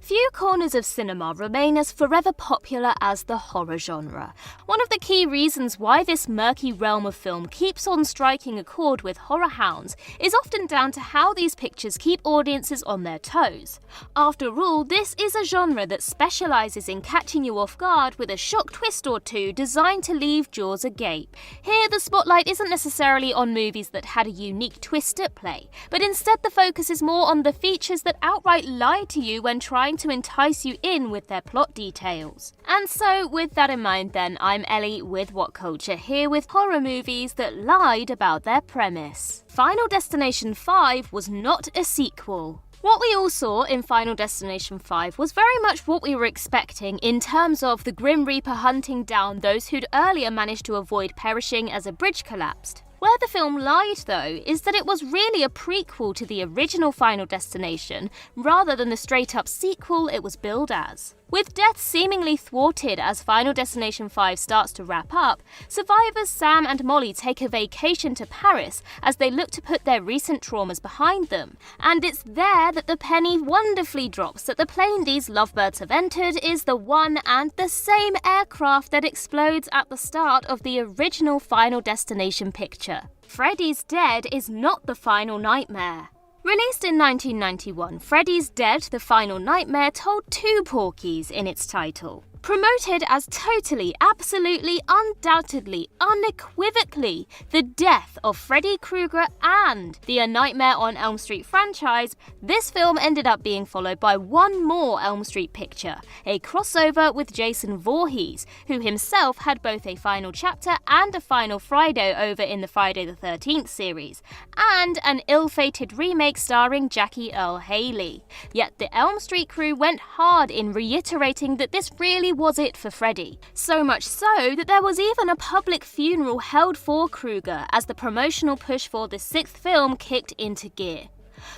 Few corners of cinema remain as forever popular as the horror genre. One of the key reasons why this murky realm of film keeps on striking a chord with horror hounds is often down to how these pictures keep audiences on their toes. After all, this is a genre that specialises in catching you off guard with a shock twist or two designed to leave jaws agape. Here, the spotlight isn't necessarily on movies that had a unique twist at play, but instead the focus is more on the features that outright lie to you when trying to entice you in with their plot details. And so, with that in mind then, I'm Ellie with What Culture, here with horror movies that lied about their premise. Final Destination 5 was not a sequel. What we all saw in Final Destination 5 was very much what we were expecting in terms of the Grim Reaper hunting down those who'd earlier managed to avoid perishing as a bridge collapsed. Where the film lied, though, is that it was really a prequel to the original Final Destination, rather than the straight-up sequel it was billed as. With death seemingly thwarted as Final Destination 5 starts to wrap up, survivors Sam and Molly take a vacation to Paris as they look to put their recent traumas behind them. And it's there that the penny wonderfully drops that the plane these lovebirds have entered is the one and the same aircraft that explodes at the start of the original Final Destination picture. Freddys Dead is not the final nightmare. Released in 1991, Freddys Dead: The Final Nightmare told two porkies in its title. Promoted as totally, absolutely, undoubtedly, unequivocally the death of Freddy Krueger and the A Nightmare on Elm Street franchise, this film ended up being followed by one more Elm Street picture, a crossover with Jason Voorhees, who himself had both a final chapter and a final Friday over in the Friday the 13th series, and an ill-fated remake starring Jackie Earle Haley. Yet the Elm Street crew went hard in reiterating that this really was it for Freddy. So much so that there was even a public funeral held for Krueger as the promotional push for the sixth film kicked into gear.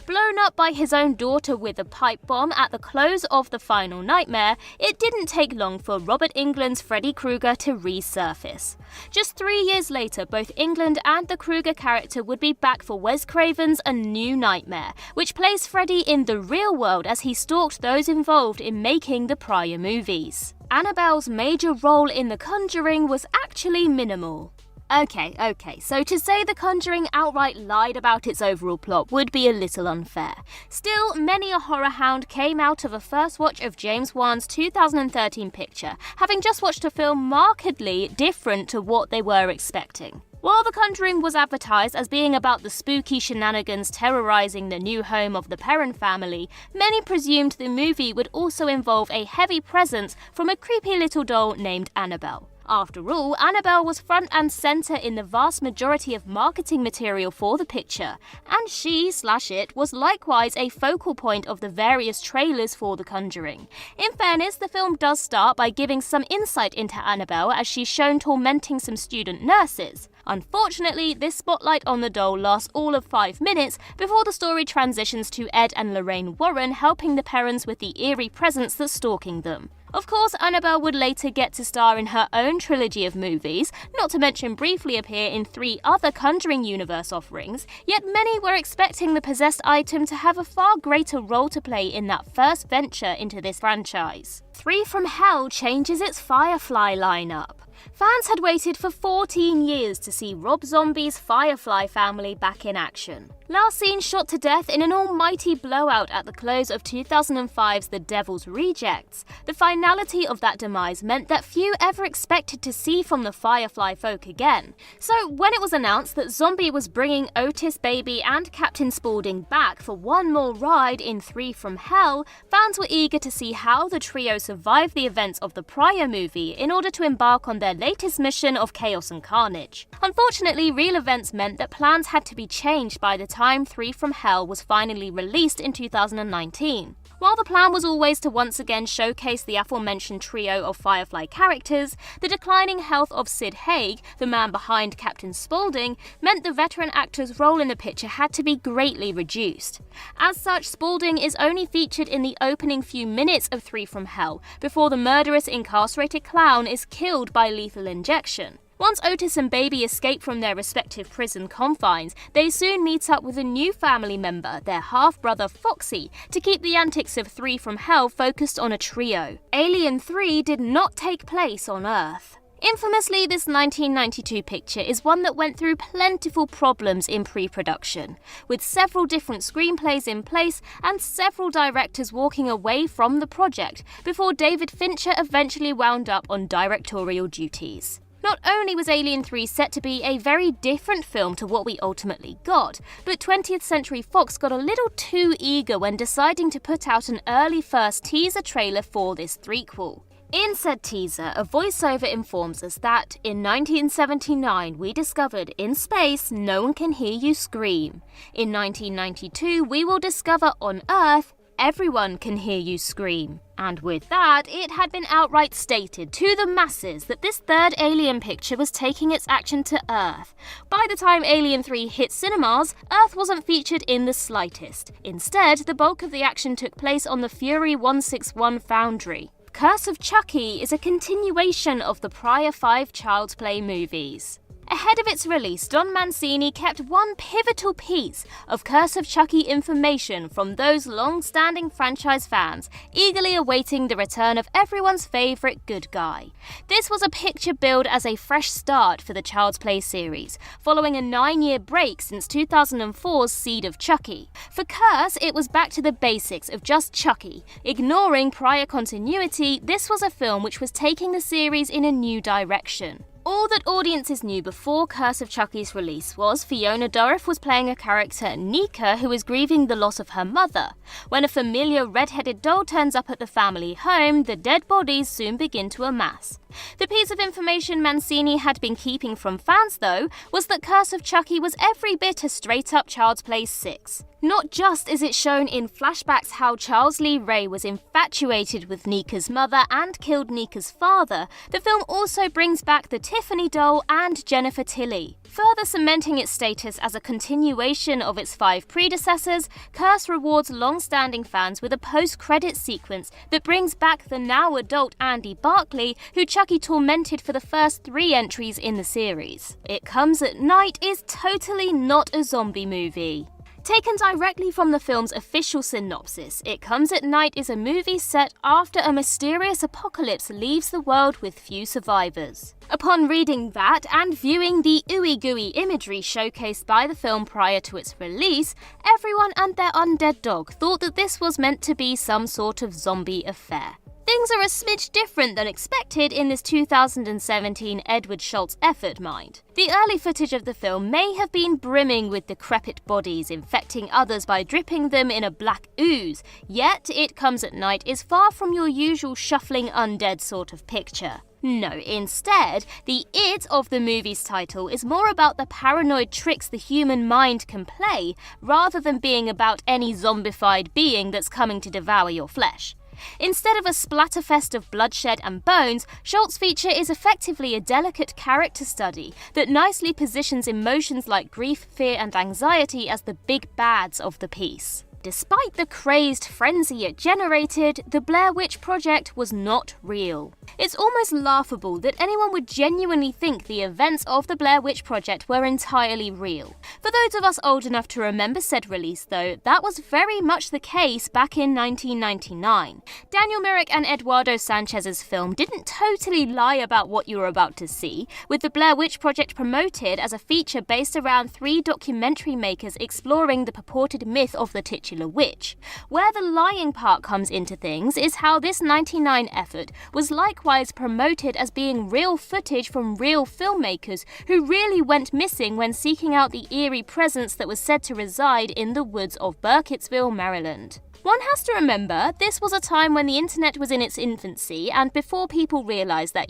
Blown up by his own daughter with a pipe bomb at the close of The Final Nightmare, it didn't take long for Robert Englund's Freddy Krueger to resurface. Just 3 years later, both Englund and the Krueger character would be back for Wes Craven's A New Nightmare, which plays Freddy in the real world as he stalked those involved in making the prior movies. Annabelle's major role in The Conjuring was actually minimal. Okay, so to say The Conjuring outright lied about its overall plot would be a little unfair. Still, many a horror hound came out of a first watch of James Wan's 2013 picture, having just watched a film markedly different to what they were expecting. While The Conjuring was advertised as being about the spooky shenanigans terrorizing the new home of the Perron family, many presumed the movie would also involve a heavy presence from a creepy little doll named Annabelle. After all, Annabelle was front and centre in the vast majority of marketing material for the picture, and she/it was likewise a focal point of the various trailers for The Conjuring. In fairness, the film does start by giving some insight into Annabelle as she's shown tormenting some student nurses. Unfortunately, this spotlight on the doll lasts all of 5 minutes before the story transitions to Ed and Lorraine Warren helping the Perrons with the eerie presence that's stalking them. Of course, Annabelle would later get to star in her own trilogy of movies, not to mention briefly appear in 3 other Conjuring universe offerings, yet many were expecting the possessed item to have a far greater role to play in that first venture into this franchise. 3 from Hell changes its Firefly lineup. Fans had waited for 14 years to see Rob Zombie's Firefly family back in action. Last seen shot to death in an almighty blowout at the close of 2005's The Devil's Rejects, the finality of that demise meant that few ever expected to see from the Firefly folk again. So when it was announced that Zombie was bringing Otis Baby and Captain Spaulding back for one more ride in 3 from Hell, fans were eager to see how the trio survived the events of the prior movie in order to embark on their latest mission of chaos and carnage. Unfortunately, real events meant that plans had to be changed by the time 3 from Hell was finally released in 2019. While the plan was always to once again showcase the aforementioned trio of Firefly characters, the declining health of Sid Haig, the man behind Captain Spaulding, meant the veteran actor's role in the picture had to be greatly reduced. As such, Spaulding is only featured in the opening few minutes of 3 from Hell, before the murderous incarcerated clown is killed by lethal injection. Once Otis and Baby escape from their respective prison confines, they soon meet up with a new family member, their half-brother Foxy, to keep the antics of Three from Hell focused on a trio. Alien 3 did not take place on Earth. Infamously, this 1992 picture is one that went through plentiful problems in pre-production, with several different screenplays in place and several directors walking away from the project before David Fincher eventually wound up on directorial duties. Not only was Alien 3 set to be a very different film to what we ultimately got, but 20th Century Fox got a little too eager when deciding to put out an early first teaser trailer for this threequel. In said teaser, a voiceover informs us that, in 1979, we discovered in space no one can hear you scream. In 1992, we will discover on Earth everyone can hear you scream. And with that, it had been outright stated to the masses that this third Alien picture was taking its action to Earth. By the time Alien 3 hit cinemas, Earth wasn't featured in the slightest. Instead, the bulk of the action took place on the Fury 161 Foundry. Curse of Chucky is a continuation of the prior 5 Child's Play movies. Ahead of its release, Don Mancini kept one pivotal piece of Curse of Chucky information from those long-standing franchise fans, eagerly awaiting the return of everyone's favourite good guy. This was a picture billed as a fresh start for the Child's Play series, following a 9-year break since 2004's Seed of Chucky. For Curse, it was back to the basics of just Chucky. Ignoring prior continuity, this was a film which was taking the series in a new direction. All that audiences knew before Curse of Chucky's release was Fiona Dourif was playing a character, Nika, who was grieving the loss of her mother. When a familiar red-headed doll turns up at the family home, the dead bodies soon begin to amass. The piece of information Mancini had been keeping from fans, though, was that Curse of Chucky was every bit a straight-up Child's Play 6. Not just is it shown in flashbacks how Charles Lee Ray was infatuated with Nika's mother and killed Nika's father, the film also brings back the Tiffany doll and Jennifer Tilly. Further cementing its status as a continuation of its 5 predecessors, Curse rewards long-standing fans with a post-credit sequence that brings back the now-adult Andy Barclay, who Chucky tormented for the first 3 entries in the series. It Comes at Night is totally not a zombie movie. Taken directly from the film's official synopsis, It Comes at Night is a movie set after a mysterious apocalypse leaves the world with few survivors. Upon reading that and viewing the ooey-gooey imagery showcased by the film prior to its release, everyone and their undead dog thought that this was meant to be some sort of zombie affair. Things are a smidge different than expected in this 2017 Edward Schultz effort, mind. The early footage of the film may have been brimming with decrepit bodies, infecting others by dripping them in a black ooze, yet It Comes at Night is far from your usual shuffling undead sort of picture. No, instead, the it of the movie's title is more about the paranoid tricks the human mind can play, rather than being about any zombified being that's coming to devour your flesh. Instead of a splatterfest of bloodshed and bones, Schultz's feature is effectively a delicate character study that nicely positions emotions like grief, fear and anxiety as the big bads of the piece. Despite the crazed frenzy it generated, the Blair Witch Project was not real. It's almost laughable that anyone would genuinely think the events of the Blair Witch Project were entirely real. For those of us old enough to remember said release, though, that was very much the case back in 1999. Daniel Myrick and Eduardo Sanchez's film didn't totally lie about what you were about to see, with the Blair Witch Project promoted as a feature based around 3 documentary makers exploring the purported myth of the titular witch. Where the lying part comes into things is how this 99 effort was likewise promoted as being real footage from real filmmakers who really went missing when seeking out the eerie presence that was said to reside in the woods of Burkittsville, Maryland. One has to remember, this was a time when the internet was in its infancy and before people realised that,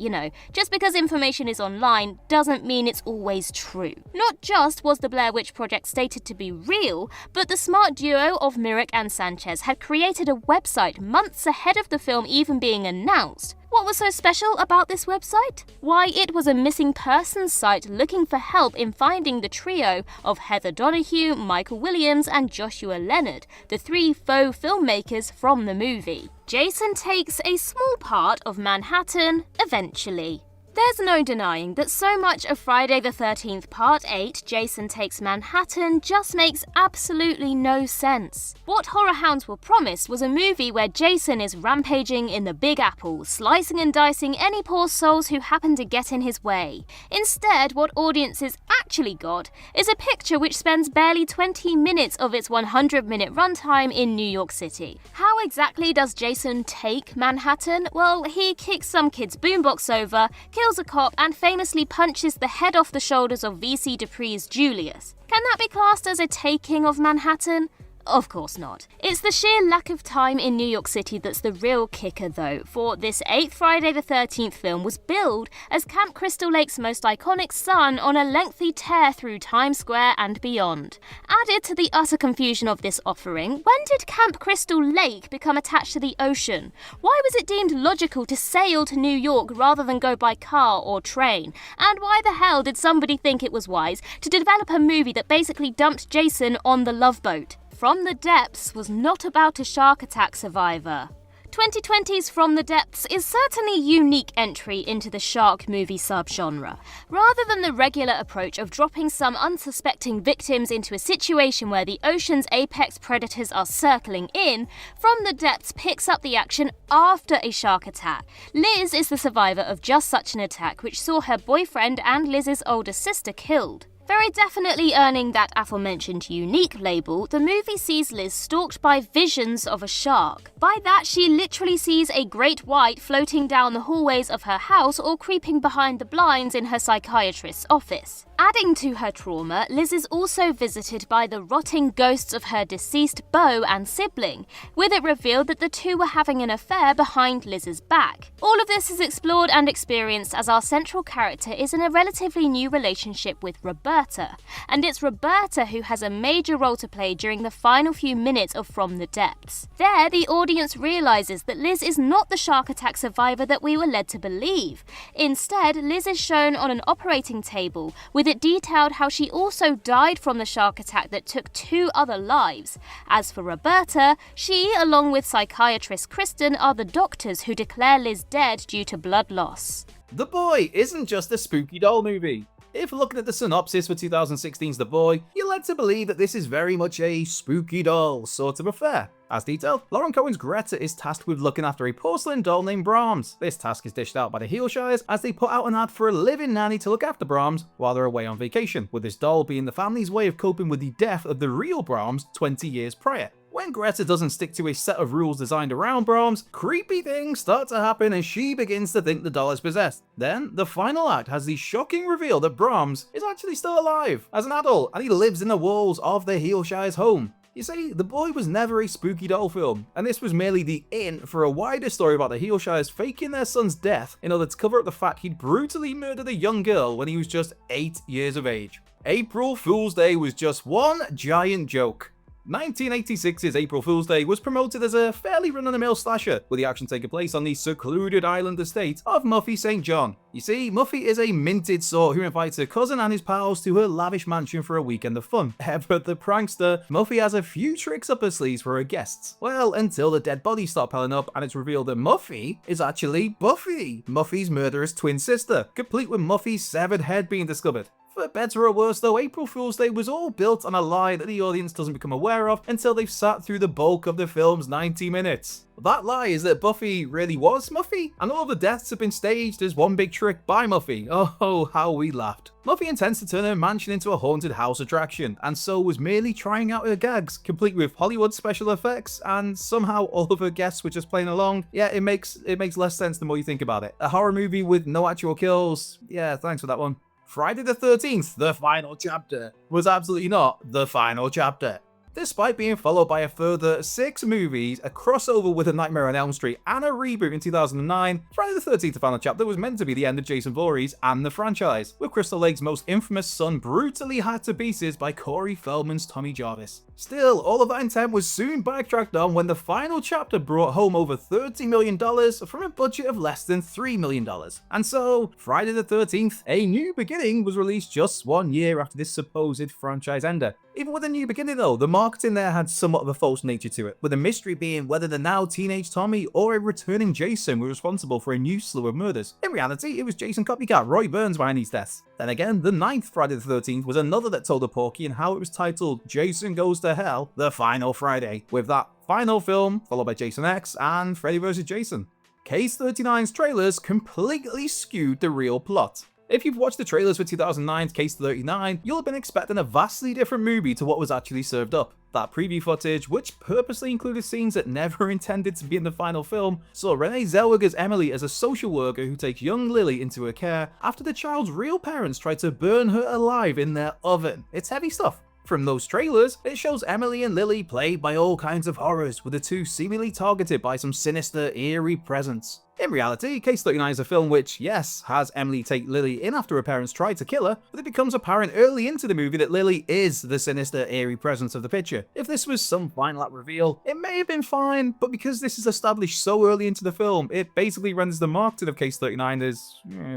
just because information is online doesn't mean it's always true. Not just was the Blair Witch Project stated to be real, but the smart duo of Myrick and Sanchez had created a website months ahead of the film even being announced. What was so special about this website? Why, it was a missing persons site looking for help in finding the trio of Heather Donahue, Michael Williams and Joshua Leonard, the 3 faux filmmakers from the movie. Jason takes a small part of Manhattan eventually. There's no denying that so much of Friday the 13th Part 8, Jason Takes Manhattan, just makes absolutely no sense. What horror hounds were promised was a movie where Jason is rampaging in the Big Apple, slicing and dicing any poor souls who happen to get in his way. Instead, what audiences actually got is a picture which spends barely 20 minutes of its 100-minute runtime in New York City. How exactly does Jason take Manhattan? Well, he kicks some kid's boombox over, kills a cop, and famously punches the head off the shoulders of VC Dupree's Julius. Can that be classed as a taking of Manhattan? Of course not. It's the sheer lack of time in New York City that's the real kicker though, for this 8th Friday the 13th film was billed as Camp Crystal Lake's most iconic son on a lengthy tear through Times Square and beyond. Added to the utter confusion of this offering, when did Camp Crystal Lake become attached to the ocean? Why was it deemed logical to sail to New York rather than go by car or train? And why the hell did somebody think it was wise to develop a movie that basically dumped Jason on the Love Boat? From the Depths was not about a shark attack survivor. 2020's From the Depths is certainly a unique entry into the shark movie subgenre. Rather than the regular approach of dropping some unsuspecting victims into a situation where the ocean's apex predators are circling in, From the Depths picks up the action after a shark attack. Liz is the survivor of just such an attack, which saw her boyfriend and Liz's older sister killed. Very definitely earning that aforementioned unique label, the movie sees Liz stalked by visions of a shark. By that, she literally sees a great white floating down the hallways of her house or creeping behind the blinds in her psychiatrist's office. Adding to her trauma, Liz is also visited by the rotting ghosts of her deceased beau and sibling, with it revealed that the two were having an affair behind Liz's back. All of this is explored and experienced as our central character is in a relatively new relationship with Roberta, and it's Roberta who has a major role to play during the final few minutes of From the Depths. There, the audience realizes that Liz is not the shark attack survivor that we were led to believe. Instead, Liz is shown on an operating table, with it detailed how she also died from the shark attack that took 2 other lives. As for Roberta, she, along with psychiatrist Kristen, are the doctors who declare Liz dead due to blood loss. The Boy isn't just a spooky doll movie. If looking at the synopsis for 2016's The Boy, you're led to believe that this is very much a spooky doll sort of affair. As detailed, Lauren Cohen's Greta is tasked with looking after a porcelain doll named Brahms. This task is dished out by the Heelshires as they put out an ad for a live-in nanny to look after Brahms while they're away on vacation, with this doll being the family's way of coping with the death of the real Brahms 20 years prior. When Greta doesn't stick to a set of rules designed around Brahms, creepy things start to happen and she begins to think the doll is possessed. Then, the final act has the shocking reveal that Brahms is actually still alive as an adult and he lives in the walls of the Heelshire's home. You see, The Boy was never a spooky doll film, and this was merely the in for a wider story about the Heelshires faking their son's death in order to cover up the fact he'd brutally murdered a young girl when he was just 8 years of age. April Fool's Day was just one giant joke. 1986's April Fool's Day was promoted as a fairly run-of-the-mill slasher, with the action taking place on the secluded island estate of Muffy St. John. You see, Muffy is a minted sort who invites her cousin and his pals to her lavish mansion for a weekend of fun. But the prankster, Muffy has a few tricks up her sleeves for her guests. Well, until the dead bodies start piling up and it's revealed that Muffy is actually Buffy, Muffy's murderous twin sister, complete with Muffy's severed head being discovered. For better or worse though, April Fool's Day was all built on a lie that the audience doesn't become aware of until they've sat through the bulk of the film's 90 minutes. That lie is that Buffy really was Muffy, and all of the deaths have been staged as one big trick by Muffy. Oh, how we laughed. Muffy intends to turn her mansion into a haunted house attraction, and so was merely trying out her gags, complete with Hollywood special effects, and somehow all of her guests were just playing along. Yeah, it makes less sense the more you think about it. A horror movie with no actual kills. Yeah, thanks for that one. Friday the 13th, the final chapter, was absolutely not the final chapter. Despite being followed by a further 6 movies, a crossover with A Nightmare on Elm Street, and a reboot in 2009, Friday the 13th, the final chapter, was meant to be the end of Jason Voorhees and the franchise, with Crystal Lake's most infamous son brutally hacked to pieces by Corey Feldman's Tommy Jarvis. Still, all of that intent was soon backtracked on when the final chapter brought home over $30 million from a budget of less than $3 million. And so, Friday the 13th, A New Beginning was released just 1 year after this supposed franchise ender. Even with a new beginning though, the marketing there had somewhat of a false nature to it, with the mystery being whether the now teenage Tommy or a returning Jason were responsible for a new slew of murders. In reality, it was Jason copycat Roy Burns behind these deaths. Then again, the 9th Friday the 13th was another that told a porky in how it was titled Jason Goes to Hell, The Final Friday, with that final film followed by Jason X and Freddy vs. Jason. Case 39's trailers completely skewed the real plot. If you've watched the trailers for 2009's Case 39, you'll have been expecting a vastly different movie to what was actually served up. That preview footage, which purposely included scenes that never intended to be in the final film, saw Renee Zellweger's Emily as a social worker who takes young Lily into her care after the child's real parents tried to burn her alive in their oven. It's heavy stuff. From those trailers, it shows Emily and Lily plagued by all kinds of horrors, with the two seemingly targeted by some sinister, eerie presence. In reality, Case 39 is a film which, yes, has Emily take Lily in after her parents tried to kill her, but it becomes apparent early into the movie that Lily is the sinister, eerie presence of the picture. If this was some final act reveal, it may have been fine, but because this is established so early into the film, it basically renders the marketing of Case 39 as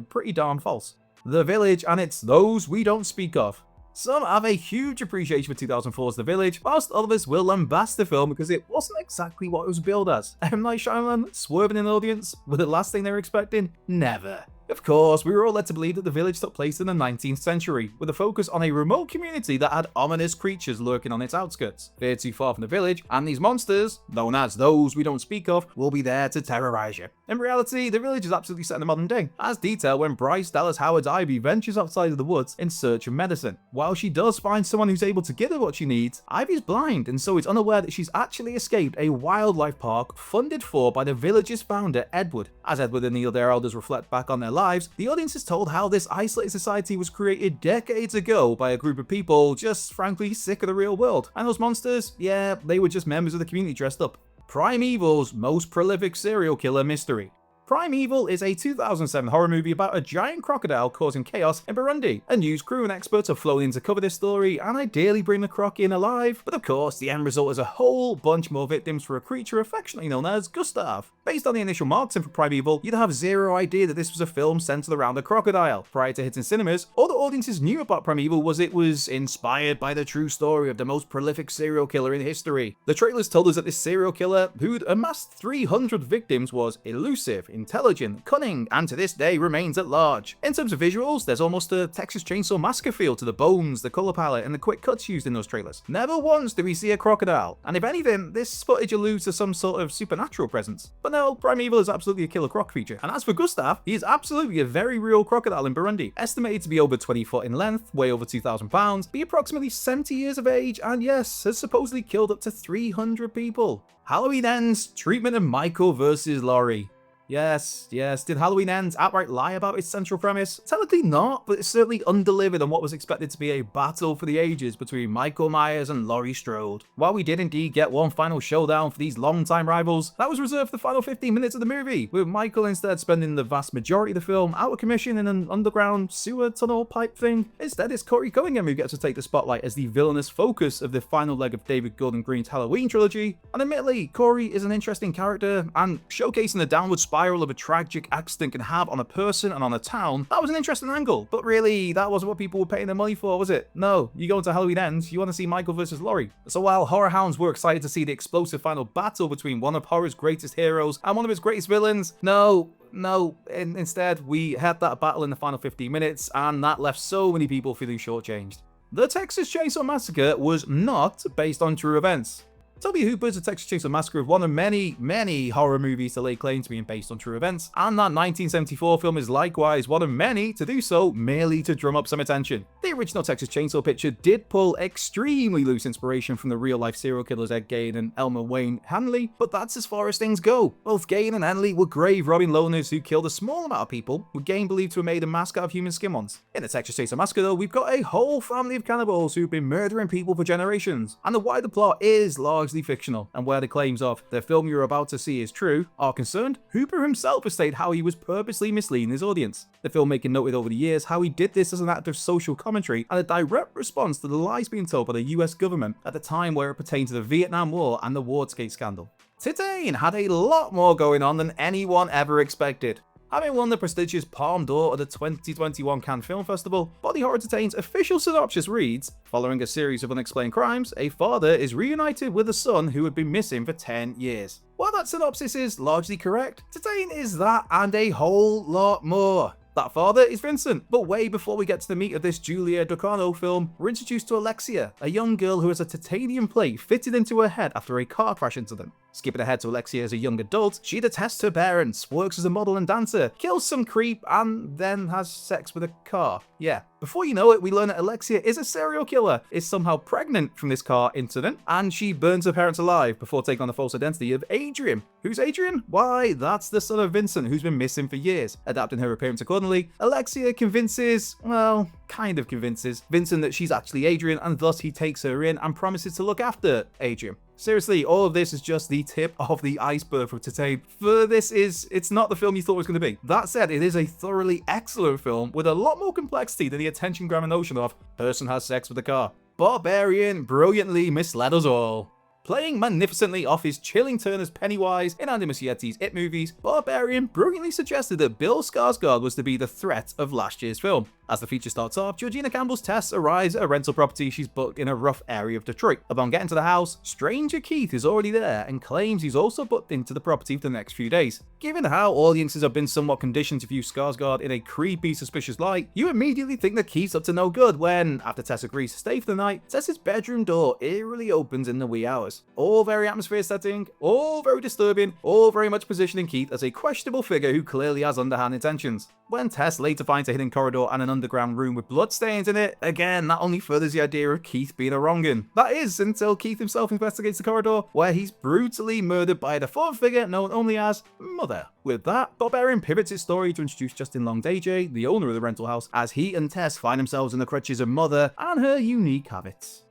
pretty darn false. The Village, and it's those we don't speak of. Some have a huge appreciation for 2004's The Village, whilst others will lambast the film because it wasn't exactly what it was billed as. M. Night Shyamalan swerving in the audience with the last thing they were expecting? Never. Of course, we were all led to believe that The Village took place in the 19th century, with a focus on a remote community that had ominous creatures lurking on its outskirts. They're too far from the village, and these monsters, known as those we don't speak of, will be there to terrorize you. In reality, The Village is absolutely set in the modern day, as detailed when Bryce Dallas Howard's Ivy ventures outside of the woods in search of medicine. While she does find someone who's able to give her what she needs, Ivy's blind and so is unaware that she's actually escaped a wildlife park funded for by the village's founder, Edward. As Edward and the other elders reflect back on their lives, the audience is told how this isolated society was created decades ago by a group of people just frankly sick of the real world. And those monsters, yeah, they were just members of the community dressed up. Primeval's most prolific serial killer mystery. Primeval is a 2007 horror movie about a giant crocodile causing chaos in Burundi. A news crew and experts have flown in to cover this story and ideally bring the croc in alive, but of course the end result is a whole bunch more victims for a creature affectionately known as Gustav. Based on the initial marketing for Primeval, you'd have zero idea that this was a film centered around a crocodile. Prior to hitting cinemas, all the audiences knew about Primeval was it was inspired by the true story of the most prolific serial killer in history. The trailers told us that this serial killer, who'd amassed 300 victims, was elusive, intelligent, cunning, and to this day remains at large. In terms of visuals, there's almost a Texas Chainsaw Massacre feel to the bones, the color palette, and the quick cuts used in those trailers. Never once do we see a crocodile, and if anything, this footage alludes to some sort of supernatural presence. But no, Primeval is absolutely a killer croc feature. And as for Gustav, he is absolutely a very real crocodile in Burundi, estimated to be over 20 foot in length, weigh over 2,000 pounds, be approximately 70 years of age, and yes, has supposedly killed up to 300 people. Halloween Ends, treatment of Michael versus Laurie. Yes, did Halloween Ends outright lie about its central premise? Technically not, but it certainly undelivered on what was expected to be a battle for the ages between Michael Myers and Laurie Strode. While we did indeed get one final showdown for these longtime rivals, that was reserved for the final 15 minutes of the movie, with Michael instead spending the vast majority of the film out of commission in an underground sewer tunnel pipe thing. Instead, it's Corey Cunningham who gets to take the spotlight as the villainous focus of the final leg of David Gordon Green's Halloween trilogy, and admittedly, Corey is an interesting character, and showcasing the downward spiral of a tragic accident can have on a person and on a town, that was an interesting angle. But really, that wasn't what people were paying their money for, was it? No, you go into Halloween Ends, you want to see Michael versus Laurie. So while horror hounds were excited to see the explosive final battle between one of horror's greatest heroes and one of his greatest villains, no, instead we had that battle in the final 15 minutes, and that left so many people feeling shortchanged. The Texas Chainsaw Massacre was not based on true events. Tobe Hooper's The Texas Chainsaw Massacre is one of many horror movies to lay claim to being based on true events, and that 1974 film is likewise one of many to do so merely to drum up some attention. The original Texas Chainsaw picture did pull extremely loose inspiration from the real-life serial killers Ed Gein and Elmer Wayne Hanley, but that's as far as things go. Both Gein and Hanley were grave-robbing loners who killed a small amount of people, with Gein believed to have made a mask out of human skin ones. In the Texas Chainsaw Massacre though, we've got a whole family of cannibals who've been murdering people for generations, and the wider plot is largely fictional, and where the claims of the film you're about to see is true are concerned, Hooper himself has stated how he was purposely misleading his audience. The filmmaker noted over the years how he did this as an act of social commentary and a direct response to the lies being told by the US government at the time where it pertained to the Vietnam War and the Watergate scandal. Titane had a lot more going on than anyone ever expected. Having won the prestigious Palme d'Or at the 2021 Cannes Film Festival, Body Horror Detained's official synopsis reads, following a series of unexplained crimes, a father is reunited with a son who had been missing for 10 years. While that synopsis is largely correct, Detained is that and a whole lot more. That father is Vincent, but way before we get to the meat of this Julia Ducournau film, we're introduced to Alexia, a young girl who has a titanium plate fitted into her head after a car crash into them. Skipping ahead to Alexia as a young adult, she detests her parents, works as a model and dancer, kills some creep, and then has sex with a car. Yeah. Before you know it, we learn that Alexia is a serial killer, is somehow pregnant from this car incident, and she burns her parents alive before taking on the false identity of Adrian. Who's Adrian? Why, that's the son of Vincent who's been missing for years. Adapting her appearance accordingly, Alexia convinces Vincent that she's actually Adrian, and thus he takes her in and promises to look after Adrian. Seriously, all of this is just the tip of the iceberg for today. It's not the film you thought it was going to be. That said, it is a thoroughly excellent film with a lot more complexity than the attention-grabbing notion of person has sex with a car. Barbarian brilliantly misled us all. Playing magnificently off his chilling turn as Pennywise in Andy Muschietti's It movies, Barbarian brilliantly suggested that Bill Skarsgård was to be the threat of last year's film. As the feature starts off, Georgina Campbell's Tess arrives at a rental property she's booked in a rough area of Detroit. Upon getting to the house, Stranger Keith is already there and claims he's also booked into the property for the next few days. Given how audiences have been somewhat conditioned to view Skarsgård in a creepy, suspicious light, you immediately think that Keith's up to no good when, after Tess agrees to stay for the night, Tess's bedroom door eerily opens in the wee hours. All very atmosphere setting, all very disturbing, all very much positioning Keith as a questionable figure who clearly has underhand intentions. When Tess later finds a hidden corridor and an underground room with bloodstains in it, again, that only furthers the idea of Keith being a wrong'un. That is, until Keith himself investigates the corridor, where he's brutally murdered by a deformed figure known only as Mother. With that, Barbarian pivots its story to introduce Justin Long DJ, the owner of the rental house, as he and Tess find themselves in the clutches of Mother and her unique habits.